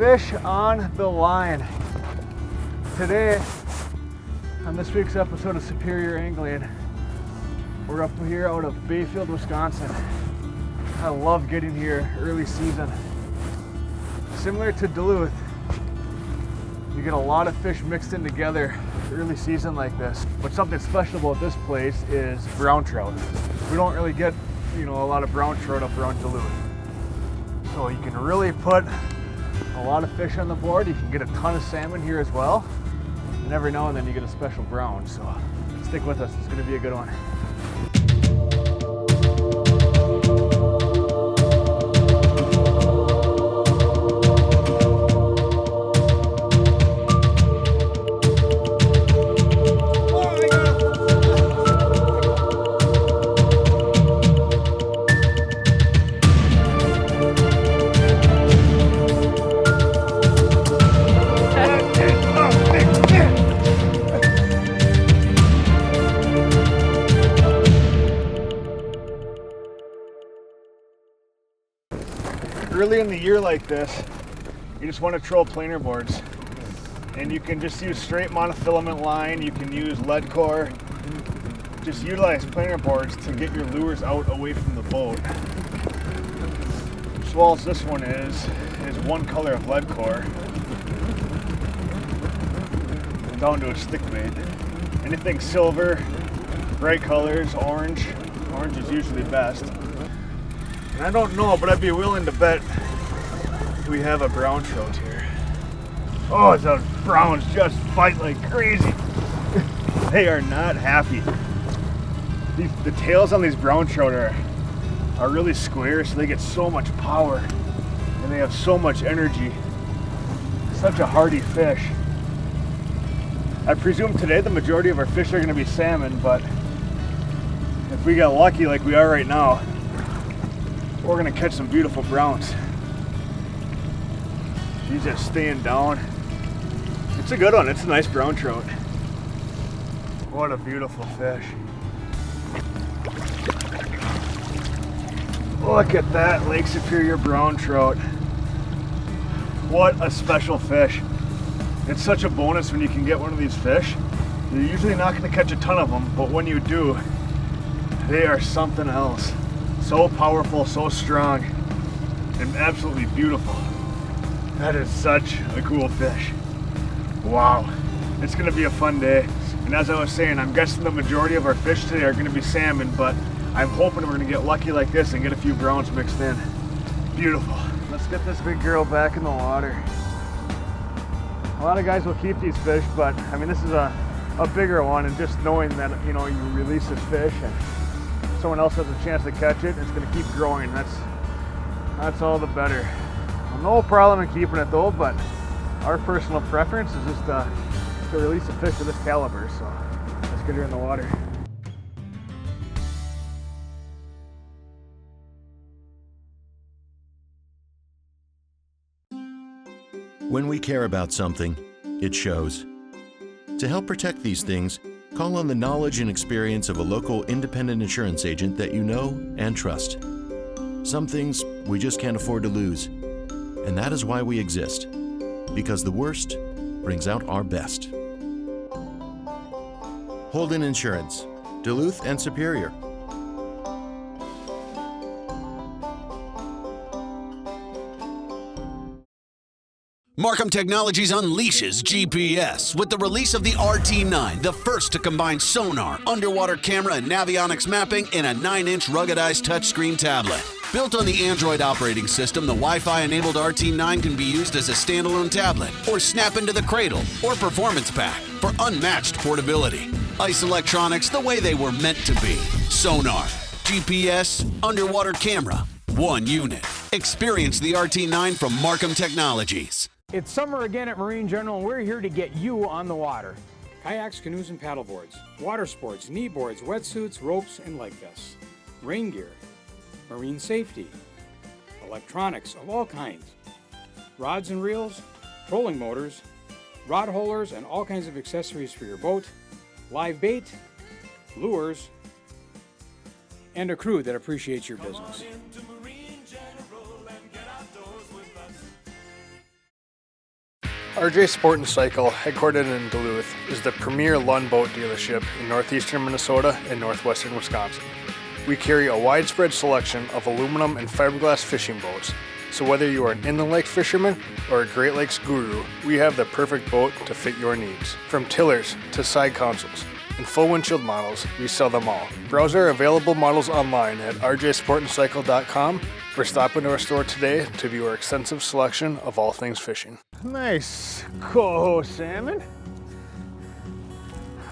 Fish on the line. Today, on this week's episode of Superior Angling, we're up here out of Bayfield, Wisconsin. I love getting here early season. Similar to Duluth, you get a lot of fish mixed in together early season like this. But something special about this place is brown trout. We don't really get, a lot of brown trout up around Duluth. So you can really put a lot of fish on the board. You can get a ton of salmon here as well. And every now and then you get a special brown. So stick with us, it's gonna be a good one. Early in the year like this, you just want to troll planer boards, and you can just use straight monofilament line. You can use lead core. Just utilize planer boards to get your lures out away from the boat. As well as this one is one color of lead core down to a stick bait. Anything silver, bright colors, orange is usually best. And I don't know, but I'd be willing to bet we have a brown trout here. Oh, those browns just fight like crazy. They are not happy. The tails on these brown trout are really square, so they get so much power and they have so much energy. Such a hardy fish. I presume today the majority of our fish are going to be salmon, but if we get lucky like we are right now, we're gonna catch some beautiful browns. She's just staying down. It's a good one. It's a nice brown trout. What a beautiful fish. Look at that Lake Superior brown trout. What a special fish. It's such a bonus when you can get one of these fish. You're usually not gonna catch a ton of them, but when you do, they are something else. So powerful, so strong, and absolutely beautiful. That is such a cool fish. Wow, it's gonna be a fun day. And as I was saying, I'm guessing the majority of our fish today are gonna be salmon, but I'm hoping we're gonna get lucky like this and get a few browns mixed in. Beautiful. Let's get this big girl back in the water. A lot of guys will keep these fish, but I mean, this is a bigger one, and just knowing that, you release this fish and someone else has a chance to catch it, it's going to keep growing. That's all the better. Well, no problem in keeping it though, but our personal preference is just to release a fish of this caliber. So let's get her in the water. When we care about something, it shows. To help protect these things, call on the knowledge and experience of a local independent insurance agent that you know and trust. Some things we just can't afford to lose, and that is why we exist, because the worst brings out our best. Holden Insurance, Duluth and Superior. Markham Technologies unleashes GPS with the release of the RT9, the first to combine sonar, underwater camera, and navionics mapping in a 9-inch ruggedized touchscreen tablet. Built on the Android operating system, the Wi-Fi-enabled RT9 can be used as a standalone tablet, or snap into the cradle, or performance pack for unmatched portability. Ice electronics the way they were meant to be. Sonar, GPS, underwater camera, one unit. Experience the RT9 from Markham Technologies. It's summer again at Marine General, and we're here to get you on the water. Kayaks, canoes, and paddleboards, water sports, knee boards, wetsuits, ropes, and life vests, rain gear, marine safety, electronics of all kinds, rods and reels, trolling motors, rod holders, and all kinds of accessories for your boat, live bait, lures, and a crew that appreciates your business. RJ Sport & Cycle, headquartered in Duluth, is the premier Lund boat dealership in northeastern Minnesota and northwestern Wisconsin. We carry a widespread selection of aluminum and fiberglass fishing boats, so whether you are an inland lake fisherman or a Great Lakes guru, we have the perfect boat to fit your needs. From tillers to side consoles and full windshield models, we sell them all. Browse our available models online at rjsportandcycle.com or stop into our store today to view our extensive selection of all things fishing. Nice coho salmon.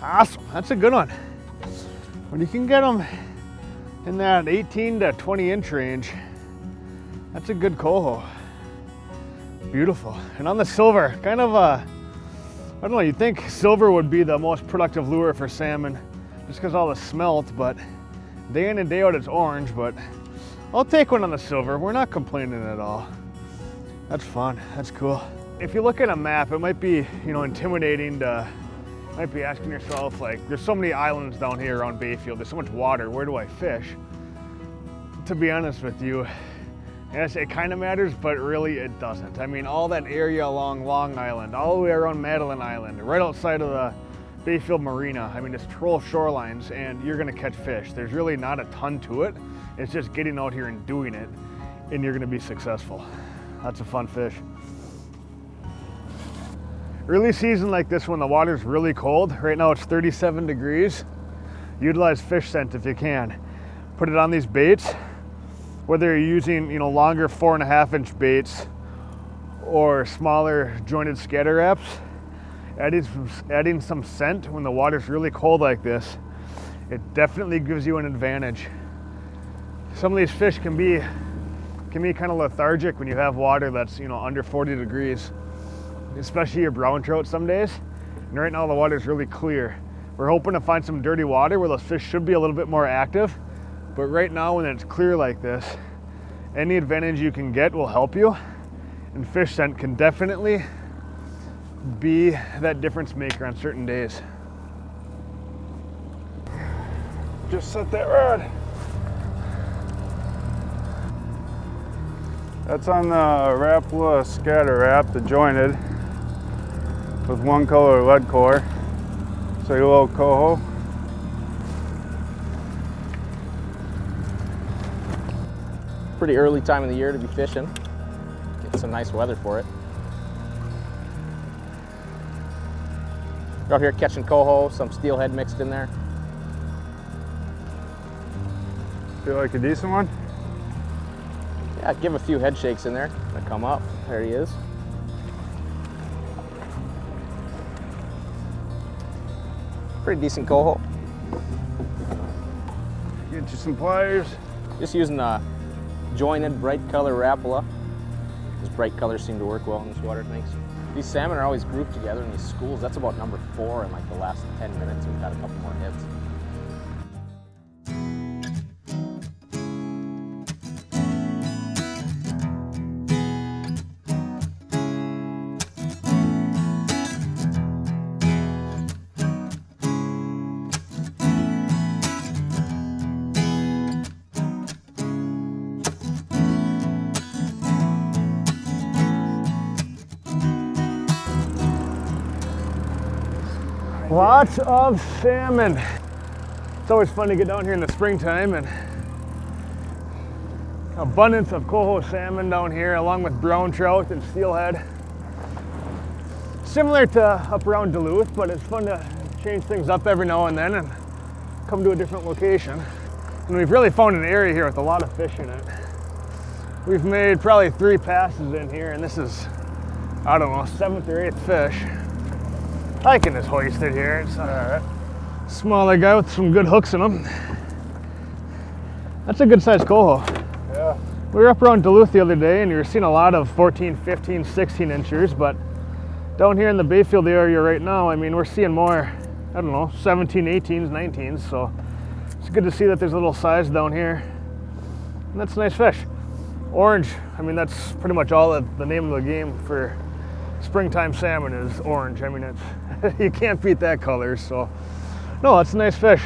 Awesome, that's a good one. When you can get them in that 18 to 20 inch range, that's a good coho. Beautiful. And on the silver, kind of I don't know, you'd think silver would be the most productive lure for salmon just because all the smelt, but day in and day out it's orange, but I'll take one on the silver. We're not complaining at all. That's fun, that's cool. If you look at a map, it might be, intimidating to, might be asking yourself, like, there's so many islands down here around Bayfield, there's so much water, where do I fish? To be honest with you, yes, it kind of matters, but really it doesn't. I mean, all that area along Long Island, all the way around Madeline Island, right outside of the Bayfield Marina, I mean, it's troll shorelines and you're gonna catch fish. There's really not a ton to it. It's just getting out here and doing it, and you're gonna be successful. That's a fun fish. Early season like this when the water's really cold, right now it's 37 degrees, utilize fish scent if you can. Put it on these baits, whether you're using longer 4.5 inch baits or smaller jointed scatter wraps, adding some scent when the water's really cold like this, it definitely gives you an advantage. Some of these fish can be kind of lethargic when you have water that's under 40 degrees, especially your brown trout some days. And right now the water's really clear. We're hoping to find some dirty water where those fish should be a little bit more active. But right now when it's clear like this, any advantage you can get will help you. And fish scent can definitely be that difference maker on certain days. Just set that rod. That's on the Rapala scatter wrap, the jointed, with one color lead core. So your little coho. Pretty early time of the year to be fishing. Get some nice weather for it. We're out here catching coho, some steelhead mixed in there. Feel like a decent one? Yeah, give a few head shakes in there. Gonna come up. There he is. Pretty decent coho. Get you some pliers. Just using a jointed bright color Rapala. These bright colors seem to work well in this water, thanks. These salmon are always grouped together in these schools. That's about number 4 in like the last 10 minutes. We've had a couple more hits. Lots of salmon. It's always fun to get down here in the springtime, and abundance of coho salmon down here along with brown trout and steelhead. Similar to up around Duluth, but it's fun to change things up every now and then and come to a different location. And we've really found an area here with a lot of fish in it. We've made probably 3 passes in here, and this is, I don't know, 7th or 8th fish. I can just hoist it here. It's a smaller guy with some good hooks in them. That's a good sized coho. Yeah. We were up around Duluth the other day and you were seeing a lot of 14, 15, 16 inchers, but down here in the Bayfield area right now, I mean, we're seeing more, I don't know, 17, 18s, 19s, so it's good to see that there's a little size down here. And that's a nice fish. Orange, I mean, that's pretty much all the name of the game for springtime salmon is orange. I mean, it's you can't beat that color, so no, it's a nice fish.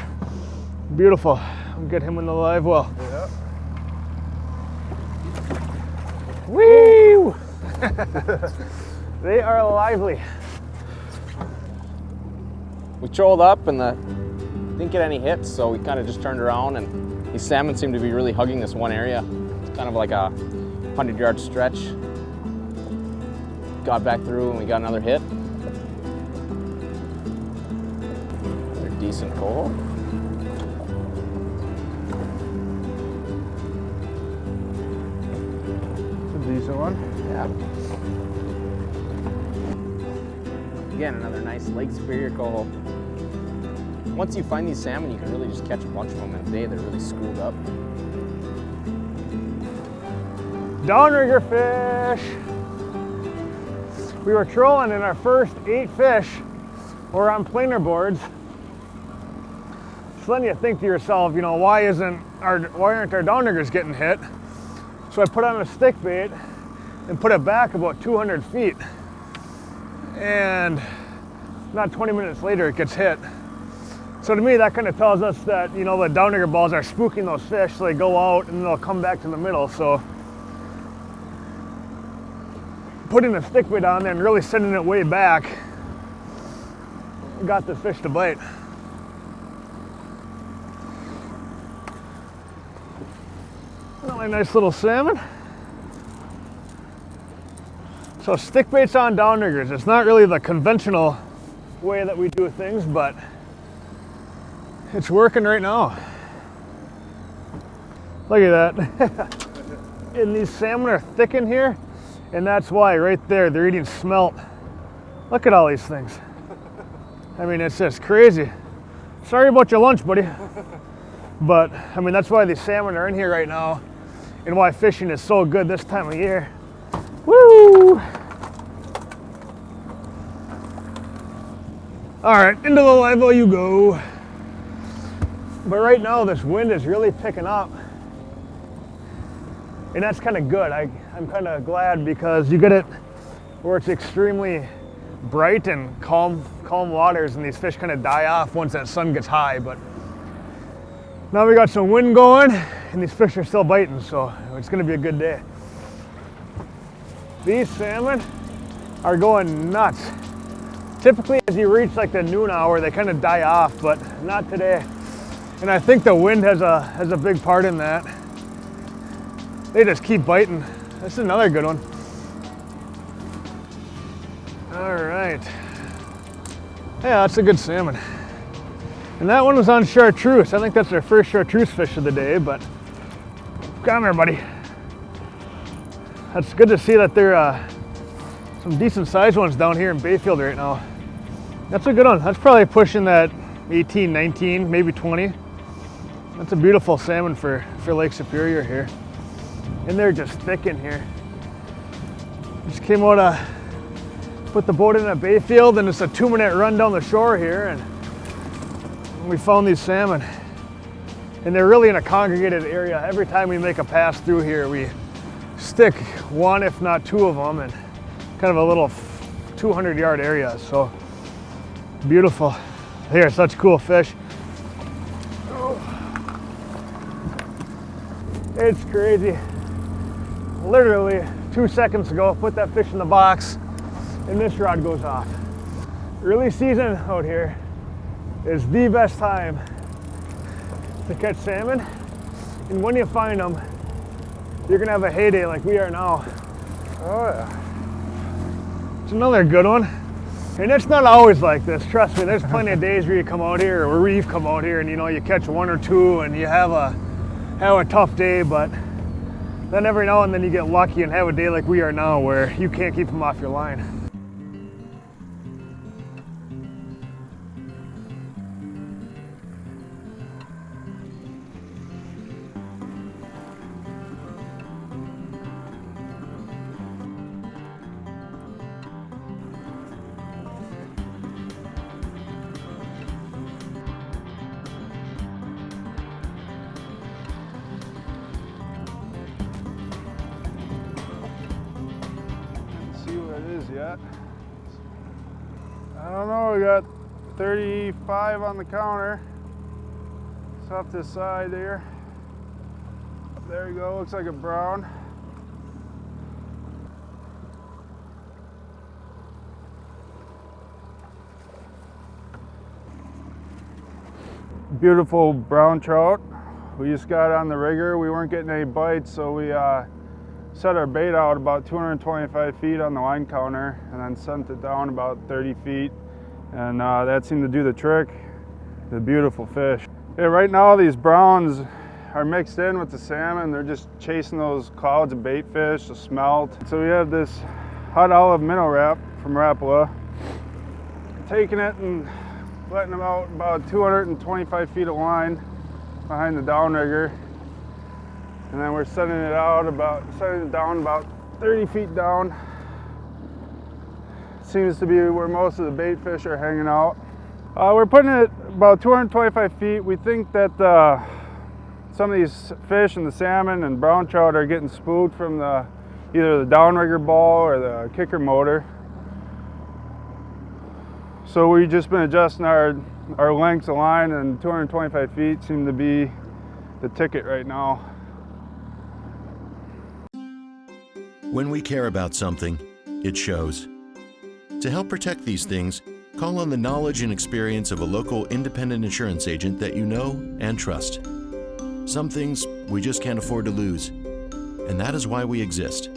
Beautiful. I'll get him in the live well. Yeah. Woo! They are lively. We trolled up and didn't get any hits, so we kind of just turned around, and these salmon seem to be really hugging this one area. It's kind of like a 100-yard stretch. Got back through and we got another hit. Another decent coho. It's a decent one. Yeah. Again, another nice Lake Superior coho. Once you find these salmon, you can really just catch a bunch of them in a day. They're really schooled up. Downrigger fish. We were trolling and our first 8 fish were on planer boards. So then you think to yourself, you know, why aren't our downriggers getting hit? So I put on a stick bait and put it back about 200 feet. And not 20 minutes later, it gets hit. So to me, that kind of tells us that, you know, the downrigger balls are spooking those fish, so they go out and they'll come back to the middle. So putting a stick bait on there and really sending it way back got the fish to bite. Another nice little salmon. So stick baits on downriggers. It's not really the conventional way that we do things, but it's working right now. Look at that. And these salmon are thick in here, and that's why right there they're eating smelt. Look at all these things. I mean, it's just crazy. Sorry about your lunch, buddy. But I mean, that's why these salmon are in here right now, and why fishing is so good this time of year. Woo! All right, into the live well you go. But right now this wind is really picking up, and that's kind of good. I'm kind of glad, because you get it where it's extremely bright and calm waters, and these fish kind of die off once that sun gets high. But now we got some wind going and these fish are still biting, so it's going to be a good day. These salmon are going nuts. Typically as you reach like the noon hour, they kind of die off, but not today. And I think the wind has a big part in that. They just keep biting. This is another good one. All right. Yeah, that's a good salmon. And that one was on chartreuse. I think that's their first chartreuse fish of the day, but come here, buddy. That's good to see that there are some decent sized ones down here in Bayfield right now. That's a good one. That's probably pushing that 18, 19, maybe 20. That's a beautiful salmon for Lake Superior here. And they're just thick in here. Just came out put the boat in at Bayfield, and it's a 2-minute run down the shore here, and we found these salmon. And they're really in a congregated area. Every time we make a pass through here, we stick one, if not two of them, in kind of a little 200-yard area. So beautiful. They are such cool fish. It's crazy. Literally 2 seconds ago, put that fish in the box and this rod goes off. Early season out here is the best time to catch salmon. And when you find them, you're gonna have a heyday like we are now. Oh yeah. It's another good one. And it's not always like this, trust me. There's plenty of days where you come out here, or where we've come out here, and you know, you catch one or two and you have a tough day, but then every now and then you get lucky and have a day like we are now where you can't keep them off your line. Yet. I don't know, we got 35 on the counter. It's off this side there. There you go, looks like a brown. beautiful brown trout. We just got on the rigger. We weren't getting any bites, so we set our bait out about 225 feet on the line counter and then sent it down about 30 feet. And that seemed to do the trick. The beautiful fish. Yeah, right now these browns are mixed in with the salmon. They're just chasing those clouds of bait fish, the smelt. So we have this hot olive minnow wrap from Rapala. Taking it and letting them out about 225 feet of line behind the downrigger. And then we're setting it down about 30 feet down. Seems to be where most of the bait fish are hanging out. We're putting it about 225 feet. We think that some of these fish and the salmon and brown trout are getting spooked from either the downrigger ball or the kicker motor. So we've just been adjusting our lengths of line, and 225 feet seem to be the ticket right now. When we care about something, it shows. To help protect these things, call on the knowledge and experience of a local independent insurance agent that you know and trust. Some things we just can't afford to lose, and that is why we exist,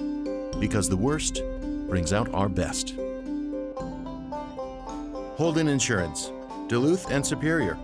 because the worst brings out our best. Holden Insurance, Duluth and Superior.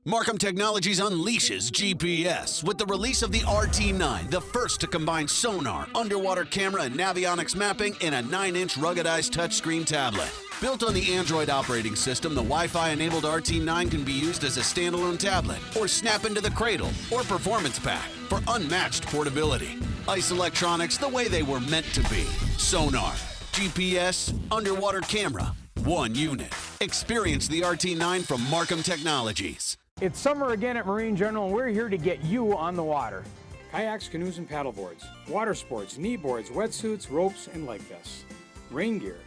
Markham Technologies unleashes GPS with the release of the RT9, the first to combine sonar, underwater camera, and navionics mapping in a 9-inch ruggedized touchscreen tablet. Built on the Android operating system, the Wi-Fi-enabled RT9 can be used as a standalone tablet, or snap into the cradle, or performance pack for unmatched portability. Ice electronics the way they were meant to be. Sonar, GPS, underwater camera, one unit. Experience the RT9 from Markham Technologies. It's summer again at Marine General, and we're here to get you on the water. Kayaks, canoes, and paddleboards, water sports, knee boards, wetsuits, ropes, and life vests, rain gear,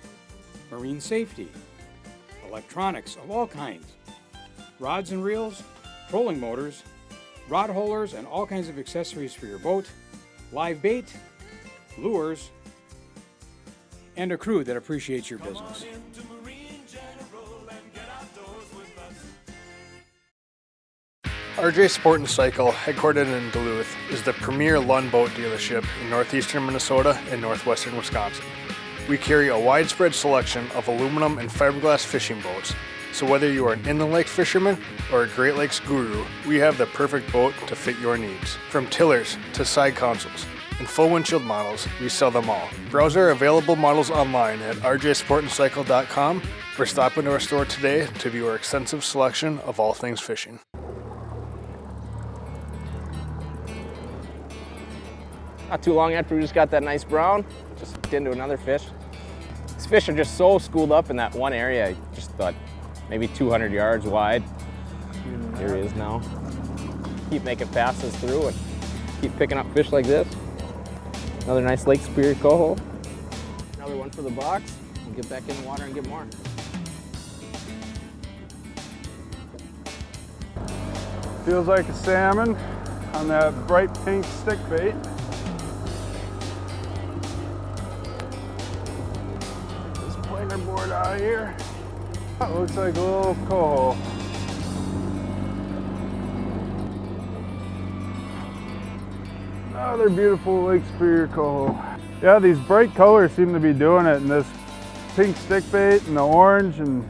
marine safety, electronics of all kinds, rods and reels, trolling motors, rod holders, and all kinds of accessories for your boat, live bait, lures, and a crew that appreciates your business. RJ Sport & Cycle, headquartered in Duluth, is the premier lawn boat dealership in northeastern Minnesota and northwestern Wisconsin. We carry a widespread selection of aluminum and fiberglass fishing boats, so whether you are an inland lake fisherman or a Great Lakes guru, we have the perfect boat to fit your needs. From tillers to side consoles and full windshield models, we sell them all. Browse our available models online at rjsportandcycle.com or stop into our store today to view our extensive selection of all things fishing. Not too long after we just got that nice brown, just hooked into another fish. These fish are just so schooled up in that one area. I just thought maybe 200 yards wide. Here he is now. Keep making passes through and keep picking up fish like this. Another nice Lake Superior coho. Another one for the box. We'll get back in the water and get more. Feels like a salmon on that bright pink stick bait. Board out here. That looks like a little coho. Another beautiful Lake Superior coho. Yeah, these bright colors seem to be doing it in this pink stick bait and the orange, and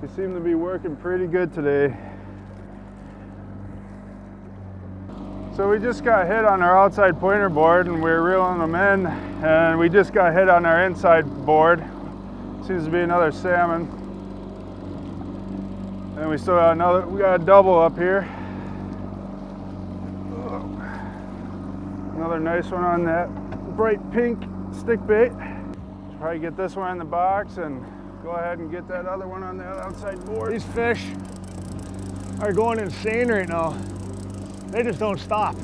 they seem to be working pretty good today. So we just got hit on our outside pointer board and we were reeling them in, and we just got hit on our inside board. Seems to be another salmon. And we still got we got a double up here. Another nice one on that bright pink stick bait. Probably get this one in the box and go ahead and get that other one on that outside board. These fish are going insane right now. They just don't stop.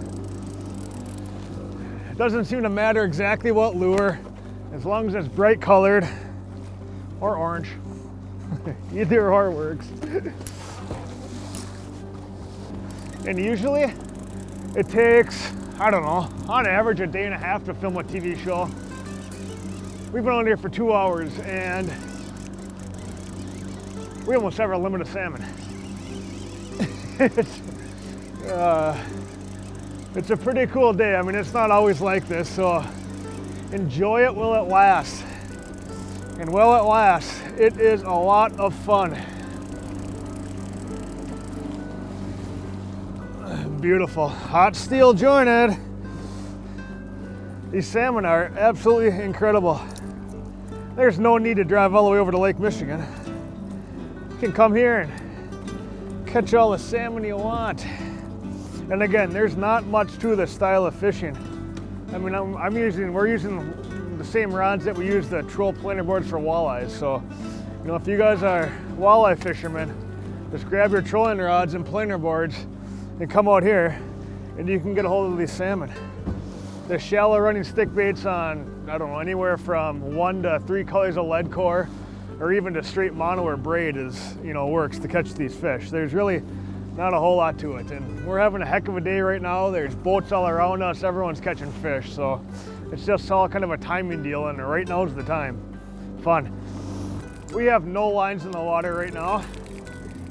It doesn't seem to matter exactly what lure, as long as it's bright colored. Or orange. Either or works. And usually it takes, I don't know, on average a day and a half to film a TV show. We've been on here for 2 hours and we almost have our limit of salmon. It's a pretty cool day. I mean, it's not always like this, so enjoy it while it lasts. And while it lasts, it is a lot of fun. Beautiful, hot steel jointed. These salmon are absolutely incredible. There's no need to drive all the way over to Lake Michigan. You can come here and catch all the salmon you want. And again, there's not much to this style of fishing. I mean, we're using the same rods that we use the troll planer boards for walleyes. So, you know, if you guys are walleye fishermen, just grab your trolling rods and planer boards and come out here and you can get a hold of these salmon. The shallow running stick baits on, I don't know, anywhere from 1 to 3 colors of lead core, or even just straight mono or braid is, you know, works to catch these fish. There's really not a whole lot to it. And we're having a heck of a day right now. There's boats all around us. Everyone's catching fish. So it's just all kind of a timing deal, and right now is the time. Fun. We have no lines in the water right now.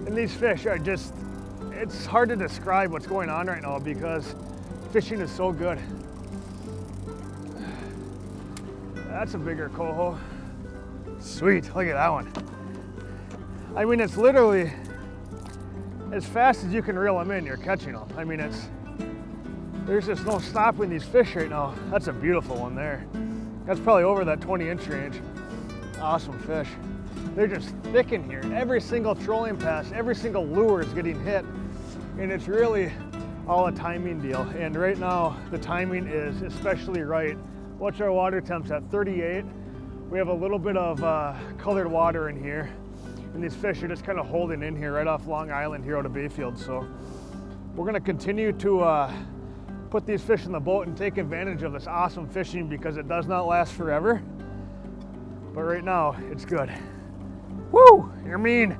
And these fish are just, it's hard to describe what's going on right now because fishing is so good. That's a bigger coho. Sweet, look at that one. I mean, it's literally, as fast as you can reel them in, you're catching them. I mean, there's just no stopping these fish right now. That's a beautiful one there. That's probably over that 20-inch range. Awesome fish. They're just thick in here. Every single trolling pass, every single lure is getting hit. And it's really all a timing deal. And right now, the timing is especially right. Watch our water temps at 38. We have a little bit of colored water in here. And these fish are just kind of holding in here right off Long Island here out of Bayfield. So we're gonna continue to put these fish in the boat and take advantage of this awesome fishing because it does not last forever. But right now, it's good. Woo, you're mean.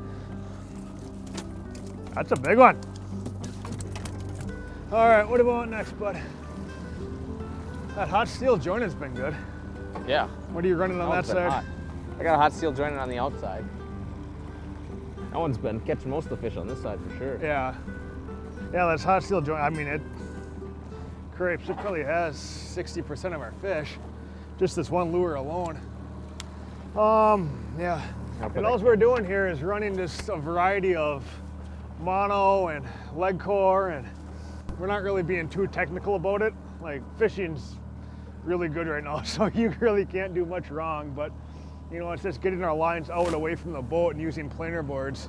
That's a big one. All right, what about next, bud? That hot steel joint has been good. Yeah. What are you running on that side? Hot. I got a hot steel jointed on the outside. That one's been catching most of the fish on this side for sure. Yeah. Yeah, that's hot steel joint. I mean, it crepes. It probably has 60% of our fish. Just this one lure alone. Yeah. And all we're doing here is running just a variety of mono and lead core, and we're not really being too technical about it. Like, fishing's really good right now, so you really can't do much wrong, but you know, it's just getting our lines out away from the boat and using planer boards.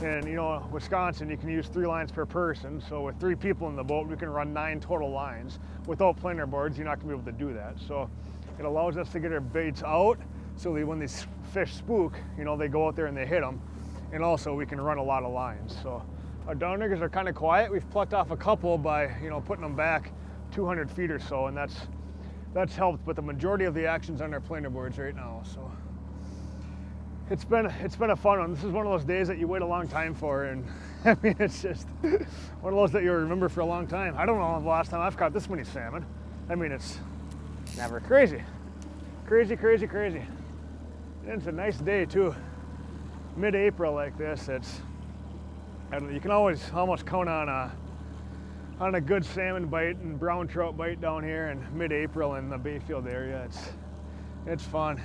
And you know, Wisconsin, you can use 3 lines per person, so with 3 people in the boat, we can run 9 total lines. Without planer boards, you're not gonna be able to do that. So it allows us to get our baits out, so that when these fish spook, you know, they go out there and they hit them. And also we can run a lot of lines. So our downriggers are kind of quiet. We've plucked off a couple by, you know, putting them back 200 feet or so, and that's helped, but the majority of the action's on our planer boards right now. So it's been a fun one. This is one of those days that you wait a long time for, and I mean, it's just one of those that you'll remember for a long time. I don't know the last time I've caught this many salmon. I mean, it's never crazy. Crazy, crazy, crazy. And it's a nice day too. Mid-April like this, I don't know, you can always almost count on a good salmon bite and brown trout bite down here in mid-April in the Bayfield area. It's fun.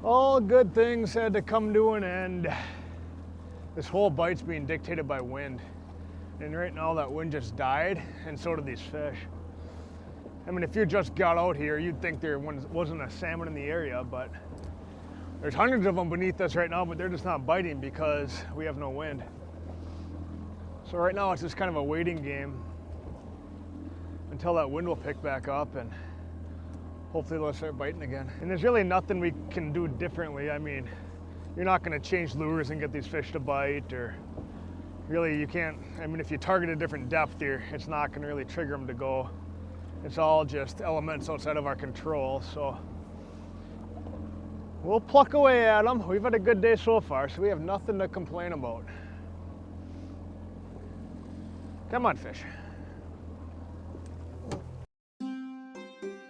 All good things had to come to an end. This whole bite's being dictated by wind. And right now that wind just died, and so did these fish. I mean, if you just got out here, you'd think there wasn't a salmon in the area, but there's hundreds of them beneath us right now, but they're just not biting because we have no wind. So right now it's just kind of a waiting game until that wind will pick back up, and hopefully they'll start biting again. And there's really nothing we can do differently. I mean, you're not gonna change lures and get these fish to bite, or really you can't, I mean, if you target a different depth here, it's not gonna really trigger them to go. It's all just elements outside of our control, so we'll pluck away at them. We've had a good day so far, so we have nothing to complain about. Come on, fish.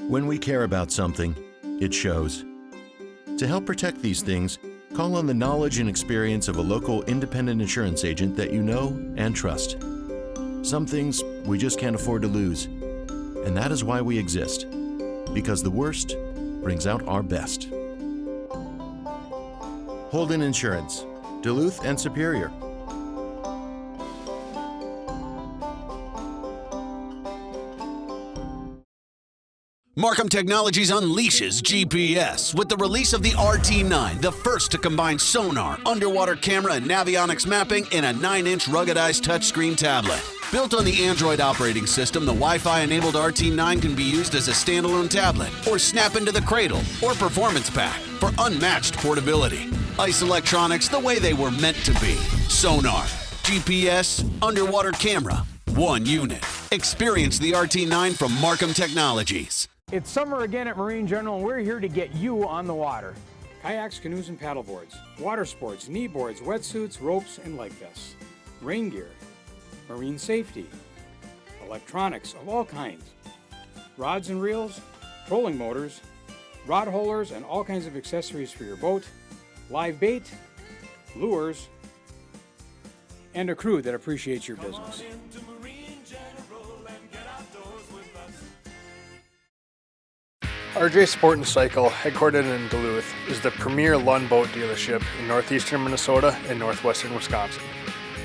When we care about something, it shows. To help protect these things, call on the knowledge and experience of a local independent insurance agent that you know and trust. Some things we just can't afford to lose, and that is why we exist, because the worst brings out our best. Holden Insurance, Duluth and Superior. Markham Technologies unleashes GPS with the release of the RT9, the first to combine sonar, underwater camera, and navionics mapping in a 9-inch ruggedized touchscreen tablet. Built on the Android operating system, the Wi-Fi-enabled RT9 can be used as a standalone tablet or snap into the cradle or performance pack for unmatched portability. Ice electronics the way they were meant to be. Sonar, GPS, underwater camera, one unit. Experience the RT9 from Markham Technologies. It's summer again at Marine General, and we're here to get you on the water. Kayaks, canoes, and paddleboards, water sports, knee boards, wetsuits, ropes, and life vests, rain gear, marine safety, electronics of all kinds, rods and reels, trolling motors, rod holders, and all kinds of accessories for your boat, live bait, lures, and a crew that appreciates your business. RJ Sport and Cycle, headquartered in Duluth, is the premier Lund boat dealership in northeastern Minnesota and northwestern Wisconsin.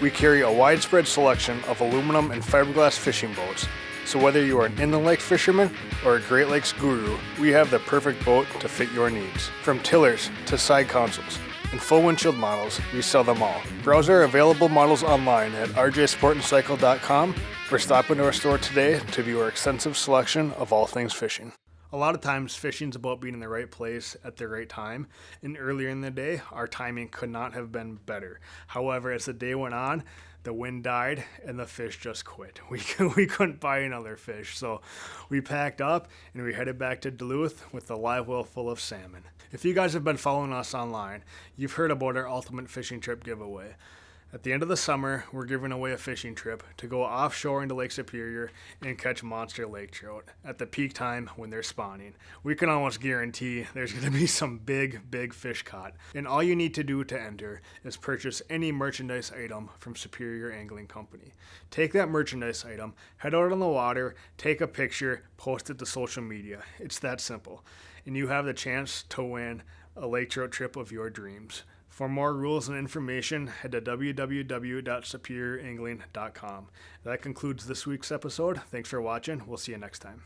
We carry a widespread selection of aluminum and fiberglass fishing boats, so whether you are an inland lake fisherman or a Great Lakes guru, we have the perfect boat to fit your needs. From tillers to side consoles and full windshield models, we sell them all. Browse our available models online at rjsportandcycle.com or stop into our store today to view our extensive selection of all things fishing. A lot of times fishing's about being in the right place at the right time, and earlier in the day our timing could not have been better. However, as the day went on, the wind died and the fish just quit. We couldn't buy another fish, so we packed up and we headed back to Duluth with the live well full of salmon. If you guys have been following us online, you've heard about our ultimate fishing trip giveaway. At the end of the summer, we're giving away a fishing trip to go offshore into Lake Superior and catch monster lake trout at the peak time when they're spawning. We can almost guarantee there's going to be some big fish caught. And all you need to do to enter is purchase any merchandise item from Superior Angling Company. Take that merchandise item, head out on the water, take a picture, post it to social media. It's that simple. And you have the chance to win a lake trout trip of your dreams. For more rules and information, head to www.superiorangling.com. That concludes this week's episode. Thanks for watching. We'll see you next time.